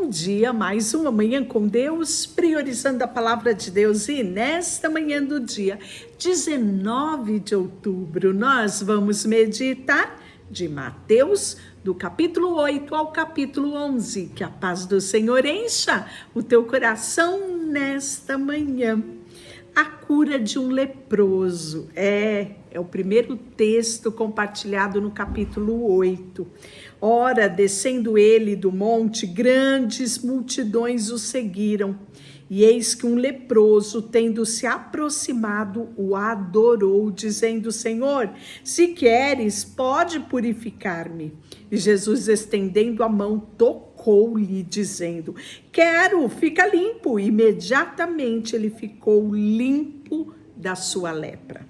Bom dia, mais uma manhã com Deus, priorizando a palavra de Deus. E nesta manhã do dia 19 de outubro, nós vamos meditar de Mateus, do capítulo 8 ao capítulo 11. Que a paz do Senhor encha o teu coração nesta manhã. A cura de um leproso é o primeiro texto compartilhado no capítulo 8. Ora, descendo ele do monte, grandes multidões o seguiram. E eis que um leproso, tendo se aproximado, o adorou, dizendo: Senhor, se queres, pode purificar-me. E Jesus, estendendo a mão, tocou-lhe, dizendo: quero, fica limpo. Imediatamente ele ficou limpo da sua lepra.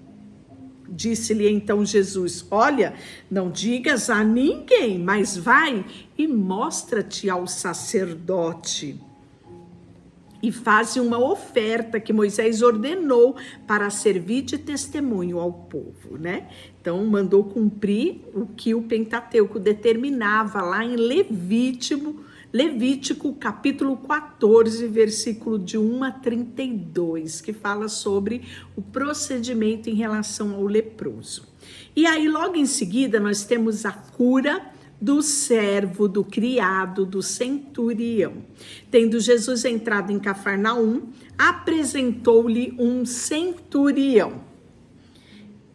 Disse-lhe então Jesus: olha, não digas a ninguém, mas vai e mostra-te ao sacerdote. E faze uma oferta que Moisés ordenou para servir de testemunho ao povo, né? Então, mandou cumprir o que o Pentateuco determinava lá em Levítico capítulo 14, versículo de 1 a 32, que fala sobre o procedimento em relação ao leproso. E aí, logo em seguida, nós temos a cura do servo, do criado, do centurião. Tendo Jesus entrado em Cafarnaum, apresentou-lhe um centurião,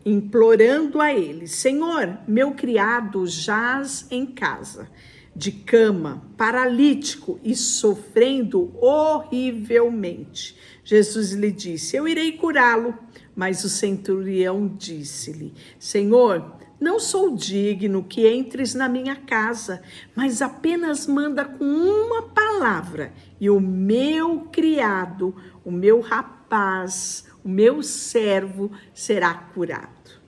implorando a ele: Senhor, meu criado jaz em casa, de cama, paralítico e sofrendo horrivelmente. Jesus lhe disse: eu irei curá-lo. Mas o centurião disse-lhe: Senhor, não sou digno que entres na minha casa, mas apenas manda com uma palavra, e o meu criado, o meu rapaz, o meu servo será curado.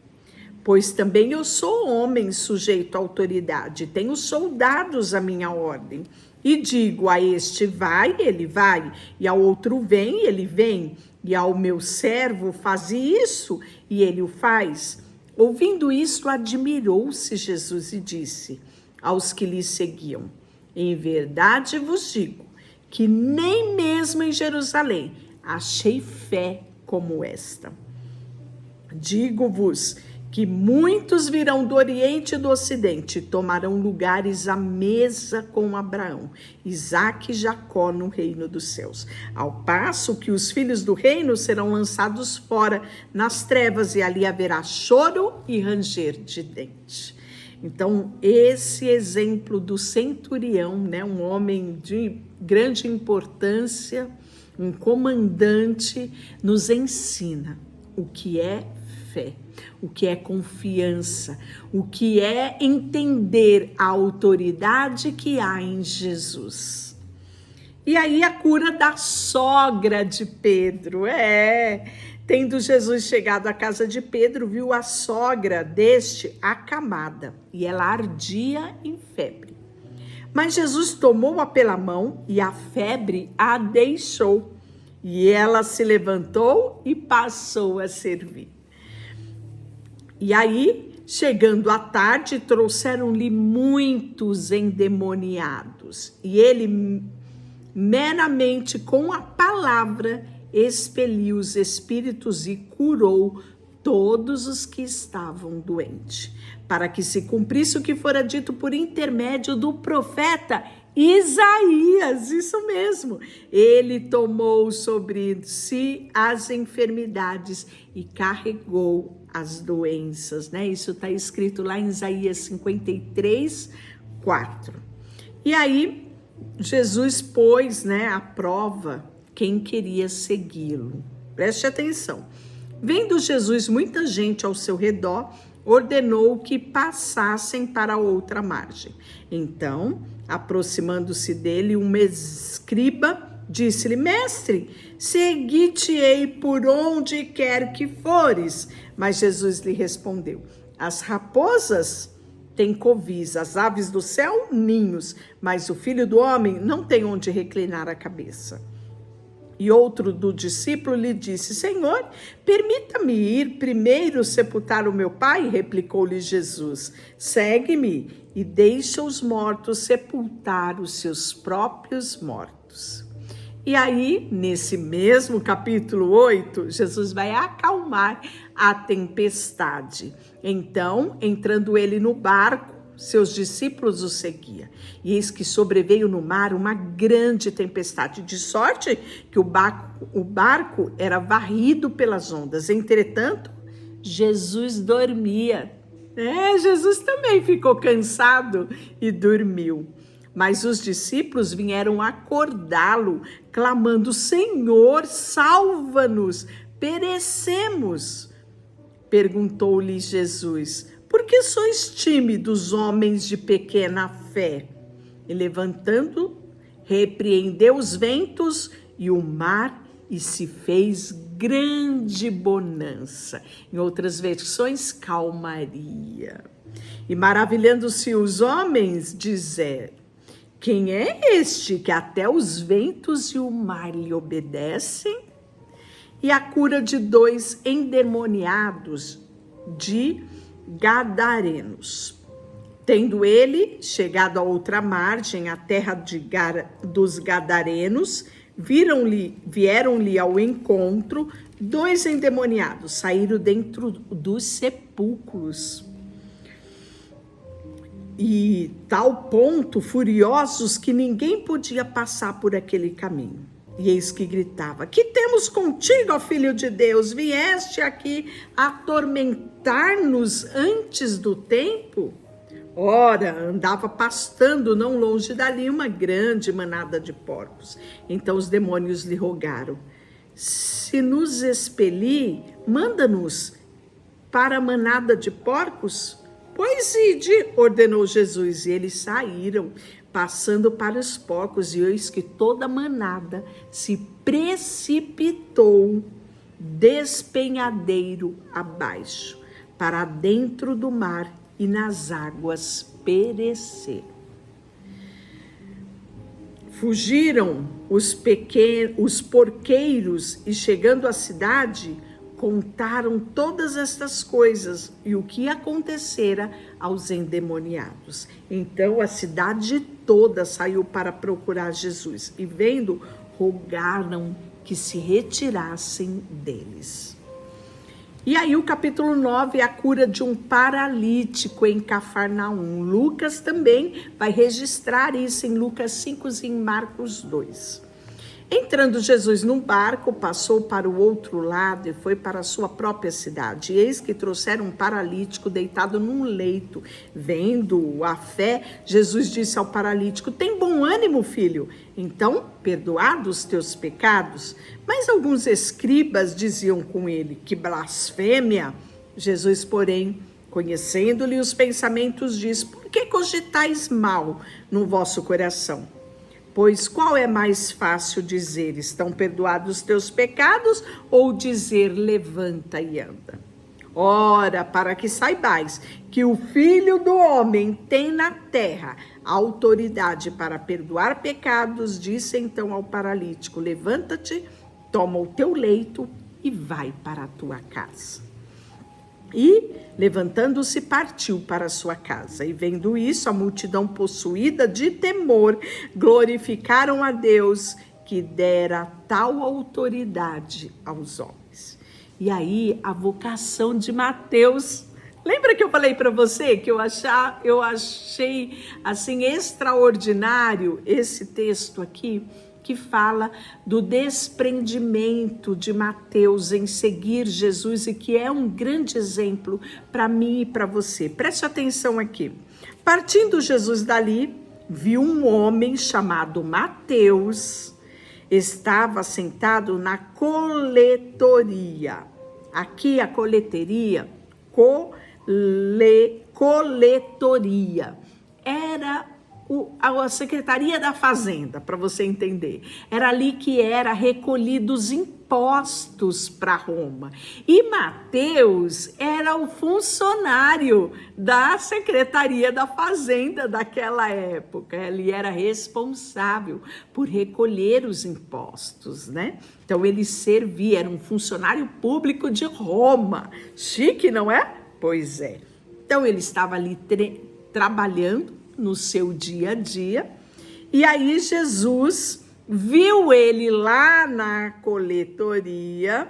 Pois também eu sou homem sujeito à autoridade, tenho soldados à minha ordem. E digo a este: vai, ele vai, e ao outro: vem, ele vem, e ao meu servo: faze isso, e ele o faz. Ouvindo isto, admirou-se Jesus e disse aos que lhe seguiam: em verdade vos digo que nem mesmo em Jerusalém achei fé como esta. Digo-vos que muitos virão do Oriente e do Ocidente e tomarão lugares à mesa com Abraão, Isaque e Jacó no reino dos céus, ao passo que os filhos do reino serão lançados fora nas trevas, e ali haverá choro e ranger de dente. Então, esse exemplo do centurião, né, um homem de grande importância, um comandante, nos ensina o que é fé, o que é confiança, o que é entender a autoridade que há em Jesus. E aí a cura da sogra de Pedro. Tendo Jesus chegado à casa de Pedro, viu a sogra deste acamada, e ela ardia em febre. Mas Jesus tomou-a pela mão e a febre a deixou, e ela se levantou e passou a servir. E aí, chegando à tarde, trouxeram-lhe muitos endemoniados, e ele meramente com a palavra expeliu os espíritos e curou todos os que estavam doentes, para que se cumprisse o que fora dito por intermédio do profeta Isaías. Isso mesmo, ele tomou sobre si as enfermidades e carregou as doenças, né? Isso está escrito lá em Isaías 53, 4. E aí, Jesus pôs, né, à prova quem queria segui-lo. Preste atenção. Vendo Jesus muita gente ao seu redor, ordenou que passassem para outra margem. Então, aproximando-se dele, um escriba disse-lhe: mestre, segui-te-ei por onde quer que fores. Mas Jesus lhe respondeu: as raposas têm covis, as aves do céu ninhos, mas o Filho do Homem não tem onde reclinar a cabeça. E outro do discípulo lhe disse: Senhor, permita-me ir primeiro sepultar o meu pai. Replicou-lhe Jesus: segue-me e deixa os mortos sepultar os seus próprios mortos. E aí, nesse mesmo capítulo 8, Jesus vai acalmar a tempestade. Então, entrando ele no barco, seus discípulos o seguiam. E eis que sobreveio no mar uma grande tempestade, de sorte que o barco era varrido pelas ondas. Entretanto, Jesus dormia. Jesus também ficou cansado e dormiu. Mas os discípulos vieram acordá-lo, clamando: Senhor, salva-nos, perecemos. Perguntou-lhe Jesus: por que sois tímidos, homens de pequena fé? E levantando, repreendeu os ventos e o mar, e se fez grande bonança. Em outras versões, calmaria. E maravilhando-se os homens, dizer: quem é este que até os ventos e o mar lhe obedecem? E a cura de 2 endemoniados de Gadarenos. Tendo ele chegado à outra margem, a terra dos Gadarenos, vieram-lhe ao encontro 2 endemoniados, saíram dentro dos sepulcros. E tal ponto, furiosos, que ninguém podia passar por aquele caminho. E eis que gritava: que temos contigo, ó Filho de Deus? Vieste aqui atormentar-nos antes do tempo? Ora, andava pastando não longe dali uma grande manada de porcos. Então os demônios lhe rogaram: se nos expelir, manda-nos para a manada de porcos. Pois ide, ordenou Jesus, e eles saíram, passando para os porcos, e eis que toda a manada se precipitou despenhadeiro abaixo, para dentro do mar, e nas águas pereceram. Fugiram os porqueiros, e chegando à cidade, contaram todas estas coisas e o que acontecera aos endemoniados. Então a cidade toda saiu para procurar Jesus e, vendo, rogaram que se retirassem deles. E aí o capítulo 9 é a cura de um paralítico em Cafarnaum. Lucas também vai registrar isso em Lucas 5 e em Marcos 2. Entrando Jesus num barco, passou para o outro lado e foi para a sua própria cidade. E eis que trouxeram um paralítico deitado num leito. Vendo a fé, Jesus disse ao paralítico: tem bom ânimo, filho. Então, perdoados os teus pecados. Mas alguns escribas diziam com ele: que blasfêmia! Jesus, porém, conhecendo-lhe os pensamentos, diz: por que cogitais mal no vosso coração? Pois qual é mais fácil dizer: estão perdoados os teus pecados, ou dizer: levanta e anda? Ora, para que saibais que o Filho do Homem tem na terra autoridade para perdoar pecados, disse então ao paralítico: levanta-te, toma o teu leito e vai para a tua casa. E, levantando-se, partiu para a sua casa. E vendo isso, a multidão, possuída de temor, glorificaram a Deus, que dera tal autoridade aos homens. E aí, a vocação de Mateus. Lembra que eu falei para você que eu achei assim extraordinário esse texto aqui? Que fala do desprendimento de Mateus em seguir Jesus e que é um grande exemplo para mim e para você. Preste atenção aqui. Partindo Jesus dali, viu um homem chamado Mateus, estava sentado na coletoria. Aqui a coletoria era a Secretaria da Fazenda, para você entender. Era ali que era recolhidos os impostos impostos para Roma. E Mateus era o funcionário da Secretaria da Fazenda daquela época. Ele era responsável por recolher os impostos, né? Então ele servia, era um funcionário público de Roma. Chique, não é? Pois é. Então ele estava ali trabalhando no seu dia a dia. E aí Jesus viu ele lá na coletoria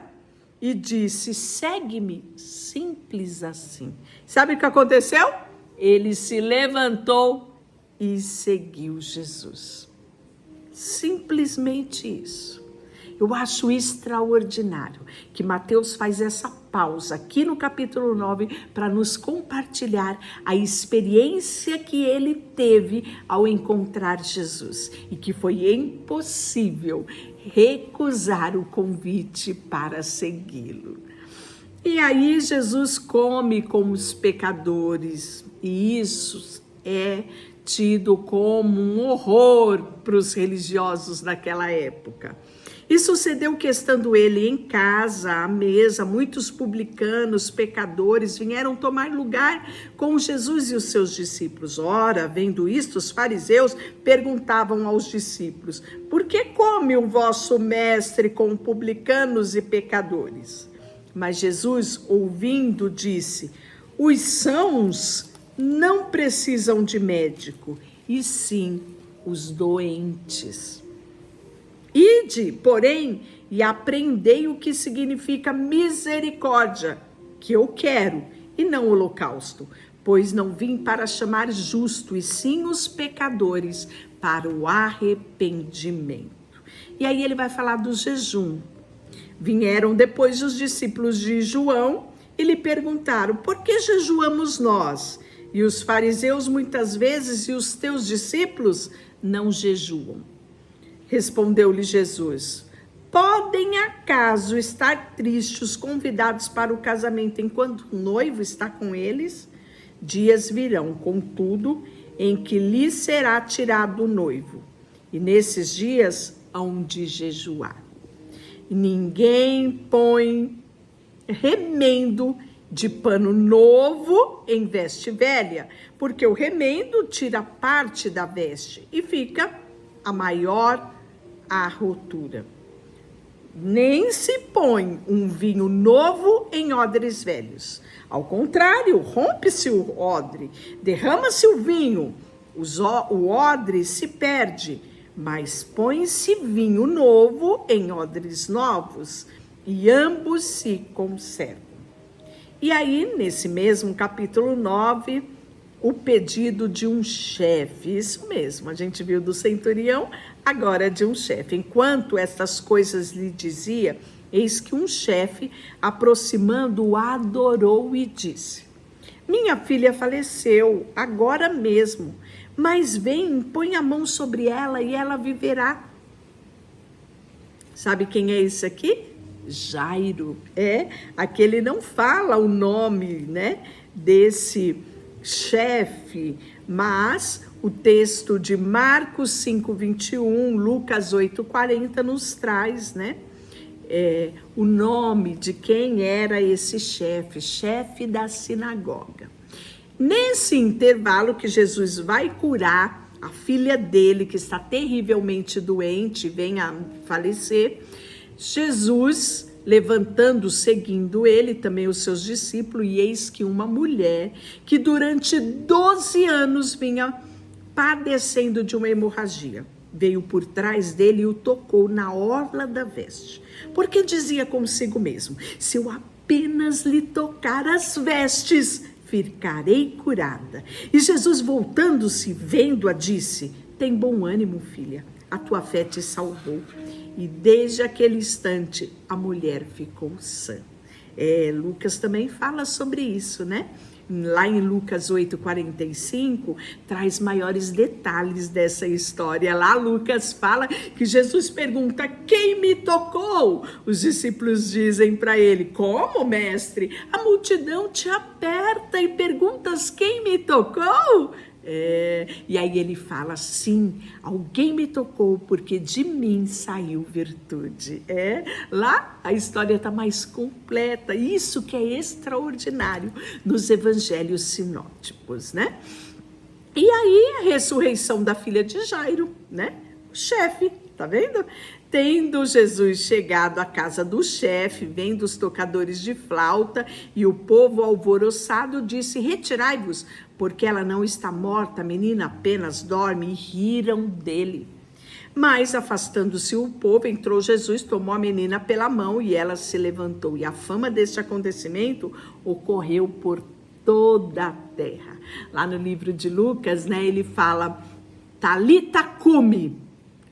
e disse: segue-me, simples assim. Sabe o que aconteceu? Ele se levantou e seguiu Jesus. Simplesmente isso. Eu acho extraordinário que Mateus faz essa pausa aqui no capítulo 9 para nos compartilhar a experiência que ele teve ao encontrar Jesus e que foi impossível recusar o convite para segui-lo. E aí Jesus come com os pecadores e isso é tido como um horror para os religiosos daquela época. E sucedeu que, estando ele em casa, à mesa, muitos publicanos, pecadores, vieram tomar lugar com Jesus e os seus discípulos. Ora, vendo isto, os fariseus perguntavam aos discípulos: por que come o vosso mestre com publicanos e pecadores? Mas Jesus, ouvindo, disse: os sãos não precisam de médico, e sim os doentes. Ide, porém, e aprendei o que significa misericórdia, que eu quero, e não holocausto, pois não vim para chamar justo, e sim os pecadores para o arrependimento. E aí ele vai falar do jejum. Vieram depois os discípulos de João e lhe perguntaram: por que jejuamos nós? E os fariseus muitas vezes e os teus discípulos não jejuam. Respondeu-lhe Jesus: podem acaso estar tristes os convidados para o casamento enquanto o noivo está com eles? Dias virão, contudo, em que lhes será tirado o noivo, e nesses dias hão de jejuar. E ninguém põe remendo de pano novo em veste velha, porque o remendo tira parte da veste e fica a maior a rotura. Nem se põe um vinho novo em odres velhos. Ao contrário, rompe-se o odre, derrama-se o vinho, o odre se perde, mas põe-se vinho novo em odres novos, e ambos se conservam. E aí, nesse mesmo capítulo 9, o pedido de um chefe, isso mesmo, a gente viu do centurião, agora de um chefe. Enquanto estas coisas lhe dizia, eis que um chefe, aproximando-o, adorou e disse: minha filha faleceu agora mesmo, mas vem, põe a mão sobre ela e ela viverá. Sabe quem é esse aqui? Jairo. Aquele não fala o nome, né, desse chefe, mas o texto de Marcos 5:21, Lucas 8:40 nos traz, né, o nome de quem era esse chefe da sinagoga. Nesse intervalo que Jesus vai curar a filha dele, que está terrivelmente doente, vem a falecer, Jesus, levantando, seguindo ele, também os seus discípulos, e eis que uma mulher que durante 12 anos vinha padecendo de uma hemorragia, veio por trás dele e o tocou na orla da veste, porque dizia consigo mesmo: se eu apenas lhe tocar as vestes, ficarei curada. E Jesus, voltando-se, vendo-a, disse: tem bom ânimo, filha, a tua fé te salvou. E desde aquele instante a mulher ficou sã. Lucas também fala sobre isso, né? Lá em Lucas 8:45, traz maiores detalhes dessa história. Lá Lucas fala que Jesus pergunta: quem me tocou? Os discípulos dizem para ele: como, mestre? A multidão te aperta e perguntas: quem me tocou? E aí ele fala assim, alguém me tocou porque de mim saiu virtude. Lá a história está mais completa, isso que é extraordinário nos evangelhos sinóticos, né? E aí a ressurreição da filha de Jairo, né? O chefe, tá vendo? Tendo Jesus chegado à casa do chefe, vendo os tocadores de flauta e o povo alvoroçado, disse, retirai-vos, porque ela não está morta, a menina apenas dorme, e riram dele. Mas, afastando-se o povo, entrou Jesus, tomou a menina pela mão e ela se levantou. E a fama deste acontecimento ocorreu por toda a terra. Lá no livro de Lucas, né, ele fala, Talita cumi.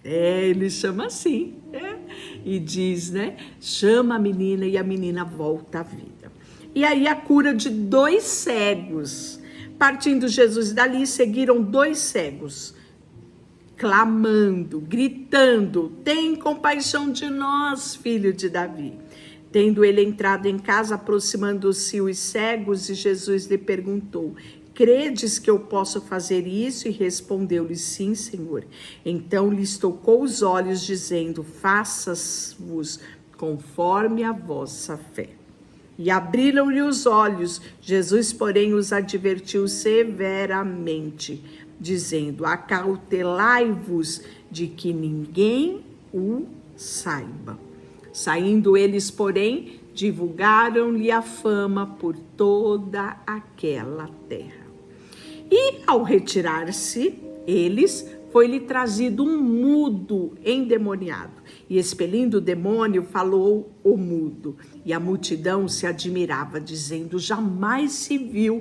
Ele chama assim, e diz, né, chama a menina e a menina volta à vida. E aí a cura de 2 cegos. Partindo Jesus dali, seguiram 2 cegos, clamando, gritando, tem compaixão de nós, filho de Davi. Tendo ele entrado em casa, aproximando-se os cegos, e Jesus lhe perguntou, credes que eu posso fazer isso? E respondeu-lhe, sim, Senhor. Então lhes tocou os olhos, dizendo, faça-vos conforme a vossa fé. E abriram-lhe os olhos. Jesus, porém, os advertiu severamente, dizendo, acautelai-vos de que ninguém o saiba. Saindo eles, porém, divulgaram-lhe a fama por toda aquela terra. E ao retirar-se eles, foi-lhe trazido um mudo endemoniado. E expelindo o demônio, falou o mudo. E a multidão se admirava, dizendo, jamais se viu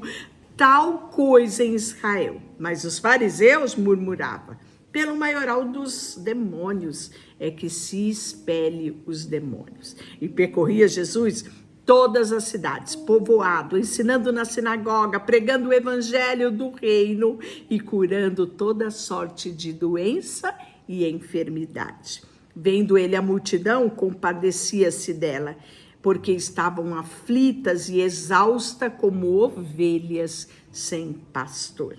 tal coisa em Israel. Mas os fariseus murmuravam, pelo maioral dos demônios é que se expele os demônios. E percorria Jesus todas as cidades, povoado, ensinando na sinagoga, pregando o evangelho do reino e curando toda sorte de doença e enfermidade. Vendo ele a multidão, compadecia-se dela, porque estavam aflitas e exaustas como ovelhas sem pastor.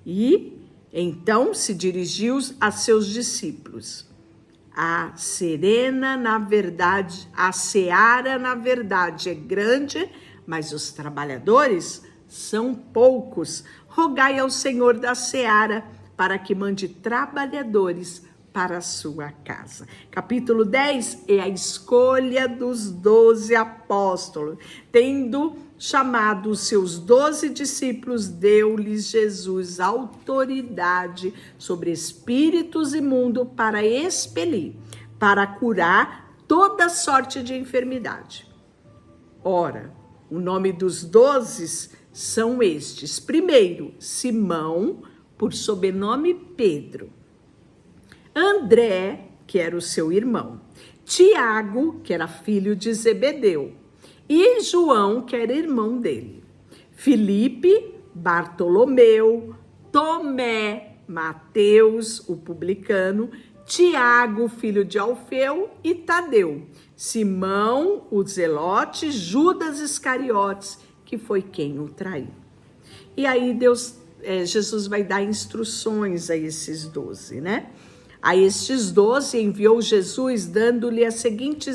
E então se dirigiu a seus discípulos. A seara, na verdade, é grande, mas os trabalhadores são poucos. Rogai ao Senhor da seara para que mande trabalhadores para a sua casa. Capítulo 10 é a escolha dos 12 apóstolos. Tendo chamado os seus 12 discípulos, deu-lhes Jesus autoridade sobre espíritos imundos para expelir, para curar toda sorte de enfermidade. Ora, o nome dos 12 são estes. Primeiro, Simão, por sobrenome Pedro. André, que era o seu irmão. Tiago, que era filho de Zebedeu. E João, que era irmão dele. Filipe, Bartolomeu, Tomé, Mateus, o publicano, Tiago, filho de Alfeu, e Tadeu. Simão, o zelote, Judas Iscariotes, que foi quem o traiu. E aí Jesus vai dar instruções a esses 12, né? A estes 12 enviou Jesus, dando-lhe a seguinte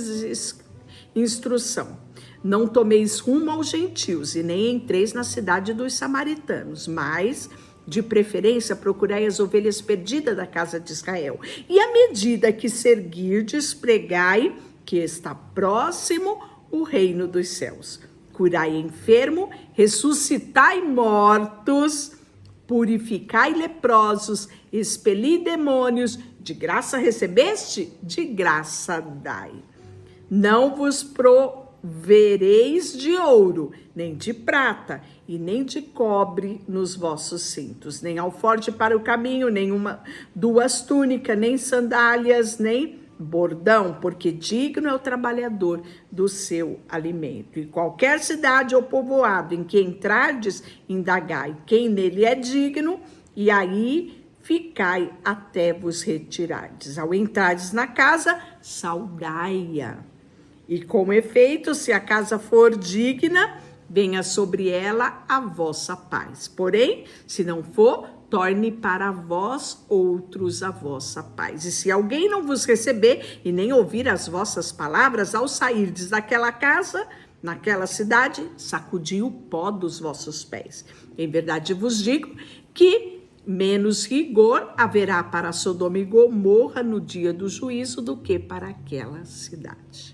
instrução. Não tomeis rumo aos gentios e nem entreis na cidade dos samaritanos, mas, de preferência, procurai as ovelhas perdidas da casa de Israel. E à medida que seguirdes, pregai que está próximo o reino dos céus. Curai enfermo, ressuscitai mortos, purificai leprosos, expeli demônios, de graça recebeste, de graça dai. Não vos provereis de ouro, nem de prata, e nem de cobre nos vossos cintos, nem alforje para o caminho, nem 2 túnicas, nem sandálias, nem bordão, porque digno é o trabalhador do seu alimento. E qualquer cidade ou povoado em que entrardes, indagai quem nele é digno, e aí ficai até vos retirardes. Ao entrardes na casa, saudai-a. E com efeito, se a casa for digna, venha sobre ela a vossa paz. Porém, se não for, torne para vós outros a vossa paz. E se alguém não vos receber e nem ouvir as vossas palavras, ao sairdes daquela casa, naquela cidade, sacudi o pó dos vossos pés. Em verdade vos digo que menos rigor haverá para Sodoma e Gomorra no dia do juízo do que para aquela cidade.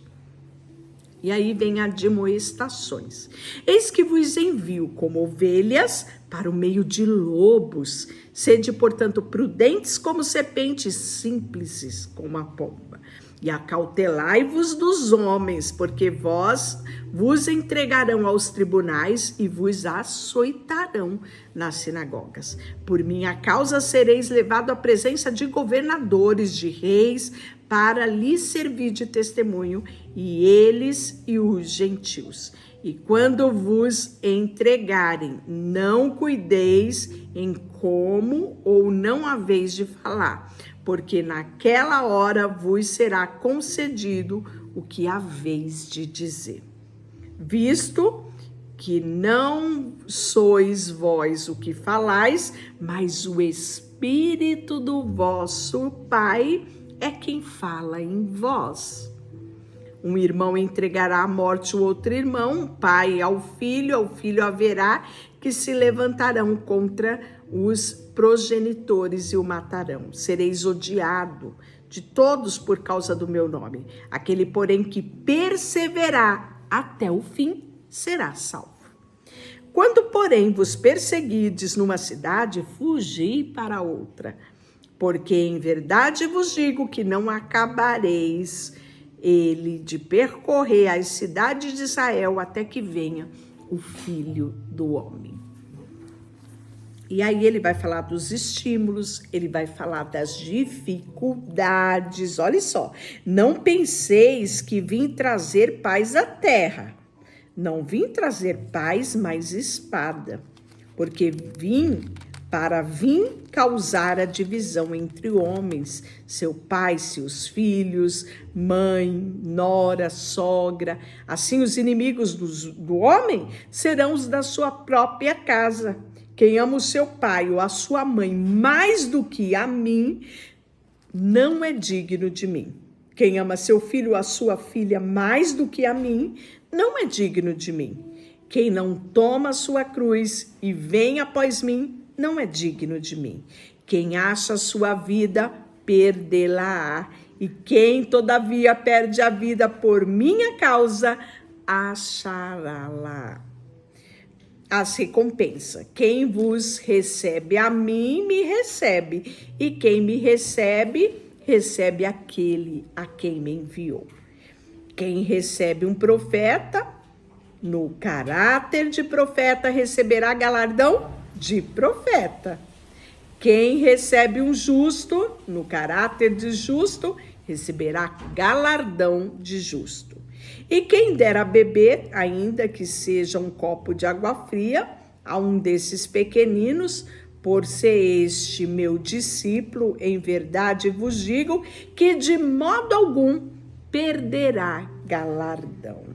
E aí vem admoestações. Eis que vos envio como ovelhas para o meio de lobos. Sede, portanto, prudentes como serpentes, simples como a pomba. E acautelai-vos dos homens, porque vos entregarão aos tribunais e vos açoitarão nas sinagogas. Por minha causa sereis levado à presença de governadores, de reis, para lhes servir de testemunho, e eles e os gentios. E quando vos entregarem, não cuideis em como ou não haveis de falar, porque naquela hora vos será concedido o que haveis de dizer. Visto que não sois vós o que falais, mas o Espírito do vosso Pai é quem fala em vós. Um irmão entregará à morte o outro irmão, pai ao filho haverá que se levantarão contra os progenitores e o matarão. Sereis odiado de todos por causa do meu nome. Aquele, porém, que perseverar até o fim, será salvo. Quando, porém, vos perseguides numa cidade, fugi para outra. Porque em verdade vos digo que não acabareis de percorrer as cidades de Israel até que venha o Filho do Homem. E aí ele vai falar dos estímulos, ele vai falar das dificuldades. Olha só, não penseis que vim trazer paz à terra. Não vim trazer paz, mas espada. Porque vim causar a divisão entre homens, seu pai, seus filhos, mãe, nora, sogra. Assim os inimigos do homem serão os da sua própria casa. Quem ama o seu pai ou a sua mãe mais do que a mim, não é digno de mim. Quem ama seu filho ou a sua filha mais do que a mim, não é digno de mim. Quem não toma a sua cruz e vem após mim, não é digno de mim. Quem acha a sua vida, perdê-la-á. E quem, todavia, perde a vida por minha causa, achará-la. As recompensa. Quem vos recebe a mim, me recebe. E quem me recebe, recebe aquele a quem me enviou. Quem recebe um profeta, no caráter de profeta, receberá galardão de profeta. Quem recebe um justo, no caráter de justo, receberá galardão de justo. E quem der a beber, ainda que seja um copo de água fria, a um desses pequeninos, por ser este meu discípulo, em verdade vos digo que de modo algum perderá galardão.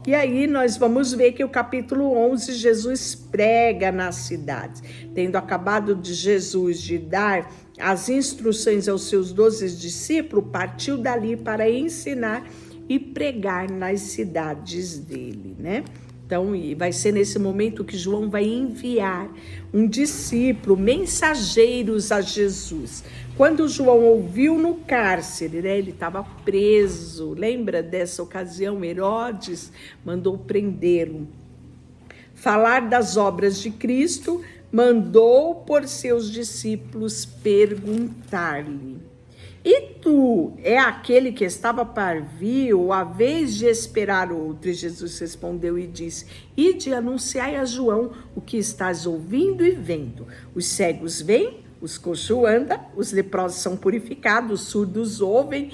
E aí nós vamos ver que o capítulo 11, Jesus prega nas cidades. Tendo acabado de Jesus de dar as instruções aos seus 12 discípulos, partiu dali para ensinar e pregar nas cidades dele, né? Então, vai ser nesse momento que João vai enviar um discípulo, mensageiros a Jesus. Quando João ouviu no cárcere, né, ele estava preso, lembra dessa ocasião? Herodes mandou prendê-lo. Falar das obras de Cristo, mandou por seus discípulos perguntar-lhe: e tu é aquele que estava para vir, ou a vez de esperar outro? E Jesus respondeu e disse: ide anunciai a João o que estás ouvindo e vendo. Os cegos veem, os coxos andam, os leprosos são purificados, os surdos ouvem,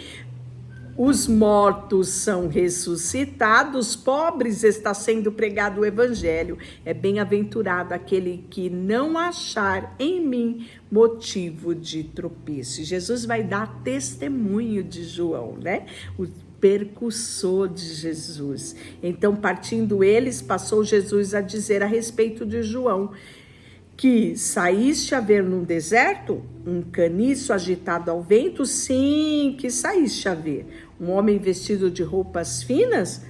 os mortos são ressuscitados, pobres está sendo pregado o evangelho. É bem-aventurado aquele que não achar em mim motivo de tropeço. Jesus vai dar testemunho de João, né? O percussor de Jesus. Então, partindo eles, passou Jesus a dizer a respeito de João: que saíste a ver no deserto? Um caniço agitado ao vento? Sim, que saíste a ver. Um homem vestido de roupas finas?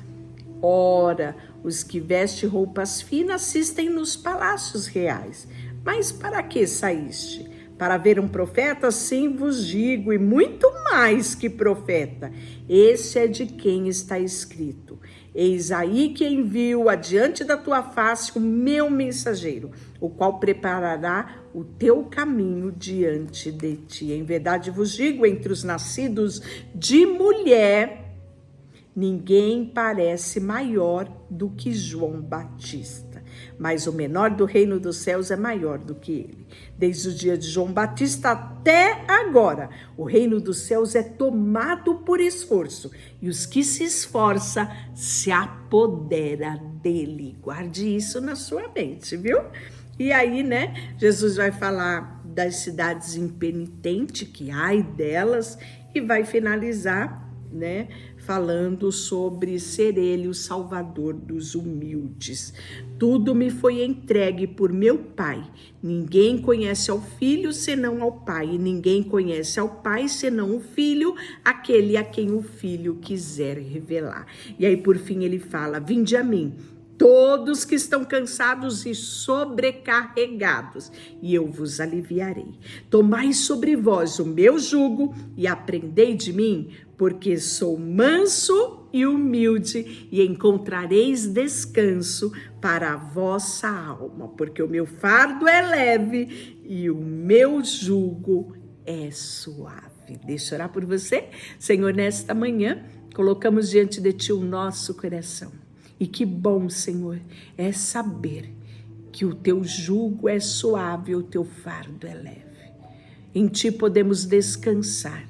Ora, os que vestem roupas finas assistem nos palácios reais. Mas para que saíste? Para ver um profeta? Sim, vos digo, e muito mais que profeta. Esse é de quem está escrito: eis aí que envio adiante da tua face o meu mensageiro, o qual preparará o teu caminho diante de ti. Em verdade vos digo, entre os nascidos de mulher, ninguém parece maior do que João Batista, mas o menor do reino dos céus é maior do que ele. Desde o dia de João Batista até agora, o reino dos céus é tomado por esforço, e os que se esforçam se apodera dele. Guarde isso na sua mente, viu? E aí, né, Jesus vai falar das cidades impenitentes, que ai delas, e vai finalizar, né, falando sobre ser ele o salvador dos humildes. Tudo me foi entregue por meu Pai. Ninguém conhece ao Filho senão ao Pai, e ninguém conhece ao Pai senão o Filho, aquele a quem o Filho quiser revelar. E aí por fim ele fala: vinde a mim, todos que estão cansados e sobrecarregados, e eu vos aliviarei. Tomai sobre vós o meu jugo e aprendei de mim, porque sou manso e humilde, e encontrareis descanso para a vossa alma, porque o meu fardo é leve e o meu jugo é suave. Deixa eu orar por você. Senhor, nesta manhã, colocamos diante de ti o nosso coração. E que bom, Senhor, é saber que o teu jugo é suave, o teu fardo é leve. Em ti podemos descansar.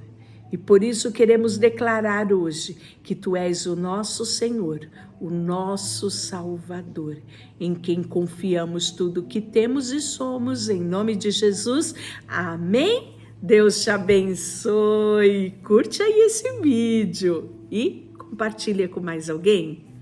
E por isso queremos declarar hoje que tu és o nosso Senhor, o nosso Salvador, em quem confiamos tudo que temos e somos. Em nome de Jesus, amém? Deus te abençoe. Curte aí esse vídeo e compartilha com mais alguém.